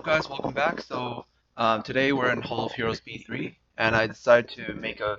up, guys? Welcome back. Today we're in Hall of Heroes B3, and I decided to make a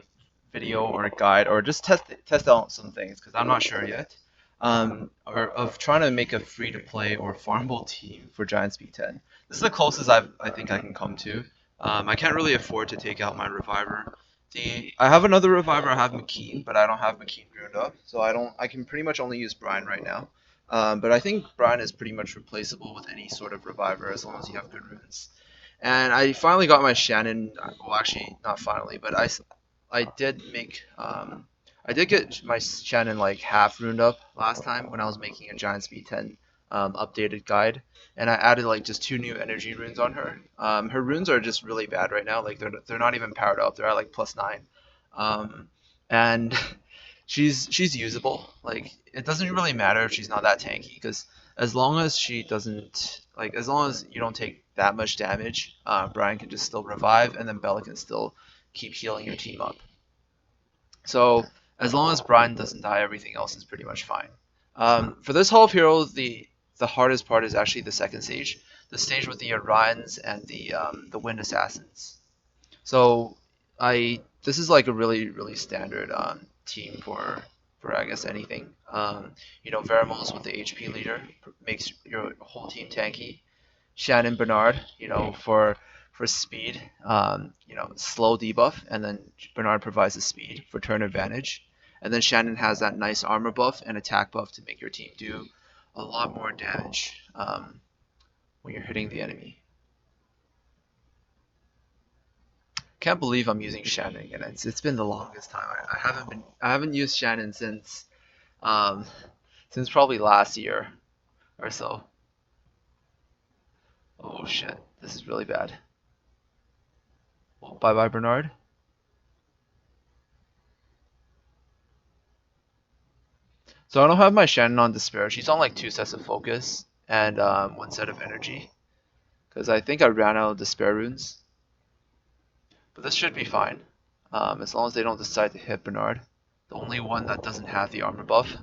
video or a guide or just test out some things because I'm not sure yet. Of trying to make a free-to-play or farmable team for Giants B10. This is the closest I think I can come to. I can't really afford to take out my reviver. I have another reviver. I have McKean, but I don't have McKean ruined up, so I can pretty much only use Brian right now. But I think Brian is pretty much replaceable with any sort of reviver as long as you have good runes. And I finally got my Shannon. Well, actually, not finally, but I did make I did get my Shannon like half runed up last time when I was making a Giants B10 updated guide, and I added like just 2 new energy runes on her. Her runes are just really bad right now. Like they're not even powered up. They're at like +9, and she's usable. Like it doesn't really matter if she's not that tanky because as long as she doesn't as long as you don't take that much damage, Brian can just still revive, and then Bella can still keep healing your team up. So as long as Brian doesn't die, everything else is pretty much fine. For this Hall of Heroes, the hardest part is actually the second stage, the stage with the Orions and the Wind Assassins. So this is like a really standard team for I guess anything. Vermos with the HP leader makes your whole team tanky. Shannon Bernard, for speed, slow debuff, and then Bernard provides the speed for turn advantage. And then Shannon has that nice armor buff and attack buff to make your team do a lot more damage when you're hitting the enemy. Can't believe I'm using Shannon again. It's been the longest time. I haven't used Shannon since probably last year or so. Oh shit, this is really bad. Well, bye bye Bernard. So I don't have my Shannon on Despair. She's on like 2 sets of focus and 1 set of energy, because I think I ran out of Despair runes. But this should be fine, as long as they don't decide to hit Bernard, the only one that doesn't have the armor buff.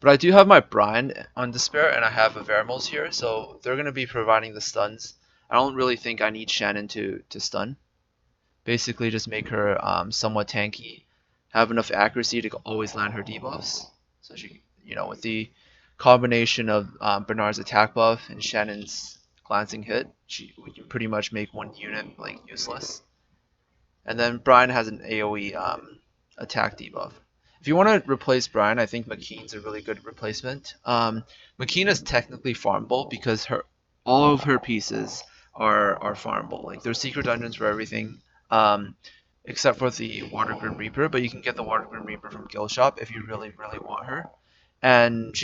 But I do have my Brian on Despair, and I have a Vermos here, so they're going to be providing the stuns. I don't really think I need Shannon to stun. Basically just make her somewhat tanky, have enough accuracy to always land her debuffs. So she, with the combination of Bernard's attack buff and Shannon's glancing hit, we can pretty much make 1 unit like useless. And then Brian has an AoE attack debuff. If you want to replace Brian, I think McKean's a really good replacement. McKean is technically farmable because all of her pieces are farmable. Like there's secret dungeons for everything, except for the Water Grim Reaper. But you can get the Water Grim Reaper from Guild Shop if you really want her. And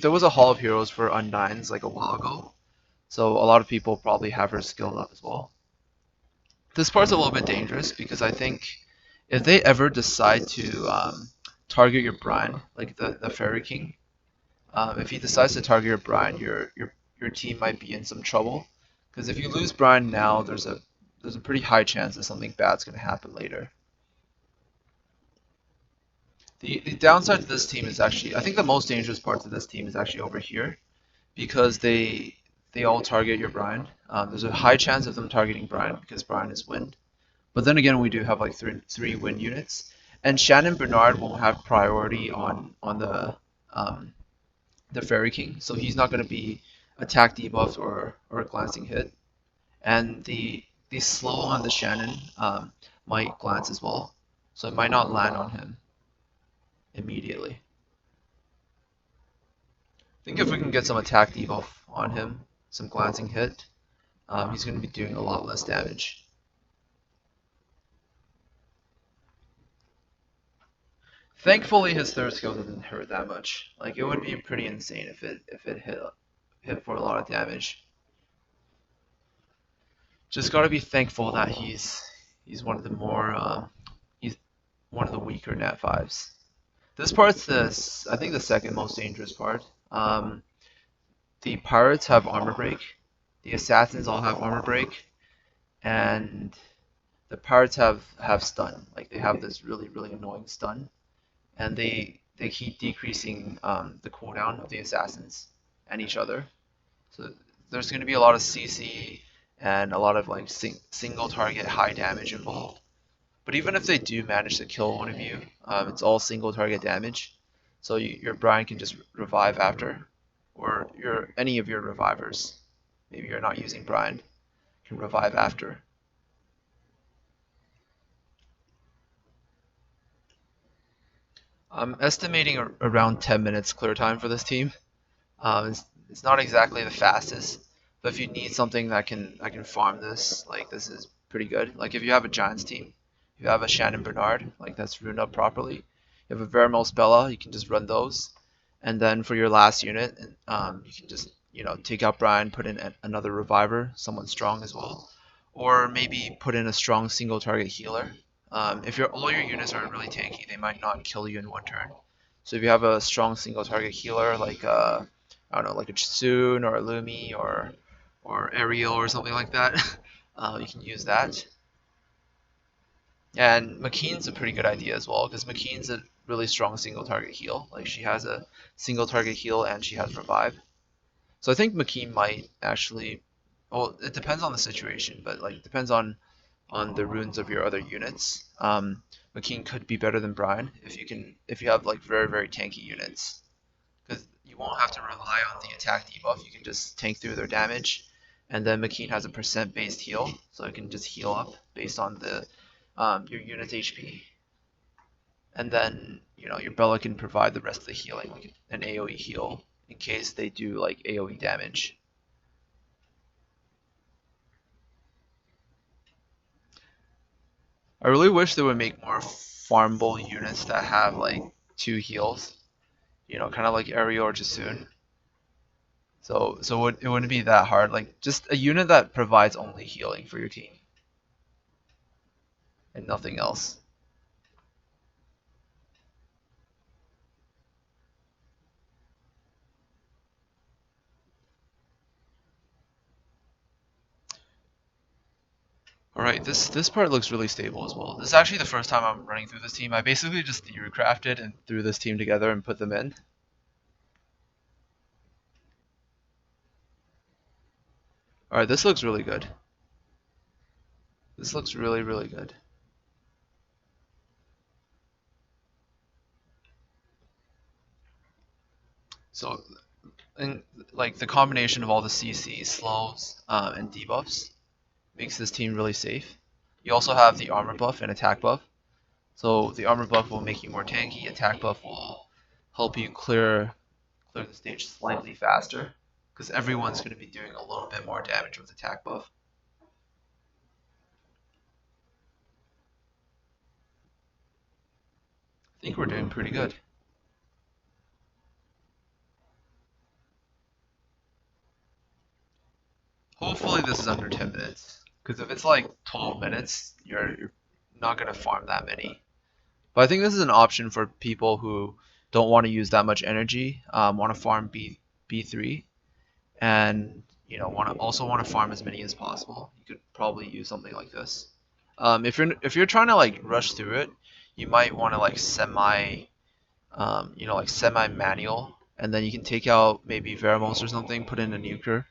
there was a Hall of Heroes for Undines like a while ago, so a lot of people probably have her skilled up as well. This part's a little bit dangerous because I think if they ever decide to target your Brian, like the Fairy King, if he decides to target your Brian, your team might be in some trouble. Because if you lose Brian now, there's a pretty high chance that something bad's going to happen later. The downside to this team is actually, I think the most dangerous part of this team is actually over here, because they all target your Brian. There's a high chance of them targeting Brian because Brian is wind. But then again, we do have like three wind units, and Shannon Bernard won't have priority on the Fairy King, so he's not going to be attack debuffed or a glancing hit. And the slow on the Shannon might glance as well, so it might not land on him immediately. I think if we can get some attack debuff on him, some glancing hit, he's going to be doing a lot less damage. Thankfully, his third skill doesn't hurt that much. Like it would be pretty insane if it hit for a lot of damage. Just gotta be thankful that he's one of the more he's one of the weaker nat 5s. This part's I think the second most dangerous part. The pirates have armor break, the assassins all have armor break, and the pirates have stun. Like they have this really annoying stun, and they they keep decreasing the cooldown of the assassins and each other. So there's going to be a lot of CC and a lot of like single target high damage involved. But even if they do manage to kill one of you, it's all single target damage. So your Brian can just revive after, or any of your revivers. Maybe you're not using Brian, can revive after. I'm estimating around 10 minutes clear time for this team. It's not exactly the fastest, but if you need something that can farm this, like this is pretty good. Like if you have a Giants team, you have a Shannon Bernard, like that's runed up properly. You have a Veramos Bella, you can just run those, and then for your last unit, you can just take out Brian, put in another reviver, someone strong as well, or maybe put in a strong single target healer. If all your units are really tanky, they might not kill you in one turn. So if you have a strong single target healer like I don't know, like a Chisoon or a Lumi or Ariel or something like that, you can use that. And McKean's a pretty good idea as well because McKean's a really strong single target heal. Like she has a single target heal and she has revive. So I think McKean might actually. Well, it depends on the situation, but like it depends on the runes of your other units. McKean could be better than Brian if you have like very tanky units, because you won't have to rely on the attack debuff. You can just tank through their damage, and then McKean has a percent based heal, so it can just heal up based on the your unit's HP, and then your Bella can provide the rest of the healing, like an AOE heal in case they do like AOE damage. I really wish they would make more farmable units that have like 2 heals, kind of like Ariel or Jasoon. So it wouldn't be that hard. Like just a unit that provides only healing for your team and nothing else. Alright, this part looks really stable as well. This is actually the first time I'm running through this team. I basically just theory crafted and threw this team together and put them in. Alright, this looks really good. This looks really good. So, and like the combination of all the CC, slows, and debuffs makes this team really safe. You also have the armor buff and attack buff. So the armor buff will make you more tanky, attack buff will help you clear the stage slightly faster, because everyone's going to be doing a little bit more damage with attack buff. I think we're doing pretty good. Hopefully this is under 10 minutes, because if it's like 12 minutes, you're not going to farm that many. But I think this is an option for people who don't want to use that much energy, want to farm B3, and also want to farm as many as possible. You could probably use something like this. If you're trying to like rush through it, you might want to like semi manual, and then you can take out maybe Veramos or something, put in a nuker.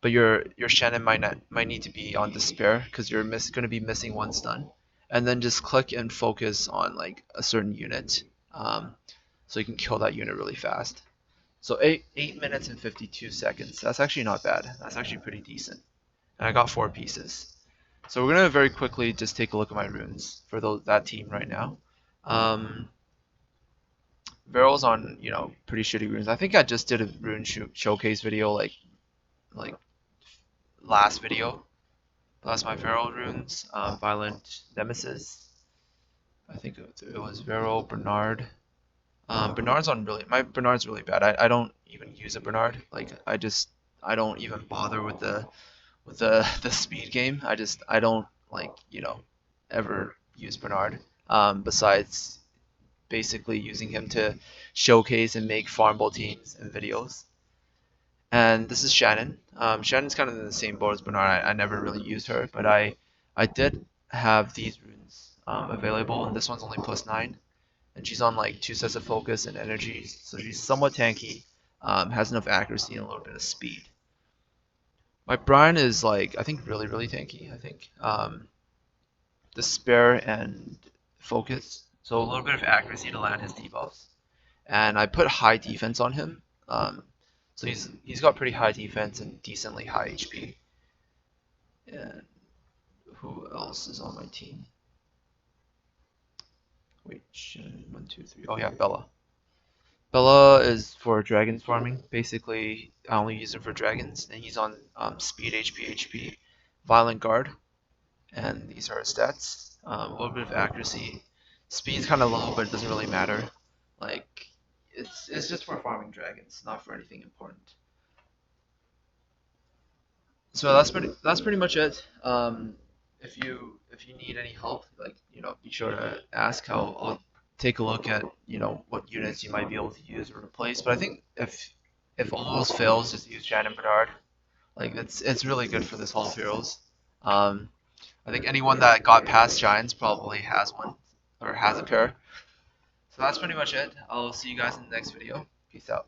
But your Shannon might need to be on despair because you're going to be missing 1 stun, and then just click and focus on like a certain unit, so you can kill that unit really fast. So 8 minutes and 52 seconds. That's actually not bad. That's actually pretty decent. And I got 4 pieces. So we're gonna very quickly just take a look at my runes for that team right now. Veryl's on pretty shitty runes. I think I just did a rune showcase video like last video. That's my Veryl runes. Violent Nemesis. I think it was Veryl, Bernard. Bernard's really bad. I don't even use a Bernard. Like I don't even bother with the speed game. I don't ever use Bernard. Besides basically using him to showcase and make farmable teams and videos. And this is Shannon. Shannon's kind of in the same boat as Bernard. I never really used her, but I did have these runes available, and this one's only +9. and she's on like 2 sets of focus and energy, so she's somewhat tanky, has enough accuracy and a little bit of speed. My Brian is like, I think, really tanky. I think despair and focus, so a little bit of accuracy to land his debuffs. And I put high defense on him, so he's got pretty high defense and decently high HP. And who else is on my team? Which 1, 2, 3. Oh yeah, Bella. Bella is for dragons farming. Basically, I only use him for dragons, and he's on speed, HP, violent guard, and these are his stats. A little bit of accuracy. Speed's kind of low, but it doesn't really matter. Like, it's just for farming dragons, not for anything important. So that's pretty much it. If you need any help, like, be sure to ask. I'll take a look at what units you might be able to use or replace. But I think if all else fails, just use Shannon Bernard. Like, it's really good for this Hall of Heroes. I think anyone that got past Giants probably has one or has a pair. So that's pretty much it. I'll see you guys in the next video. Peace out.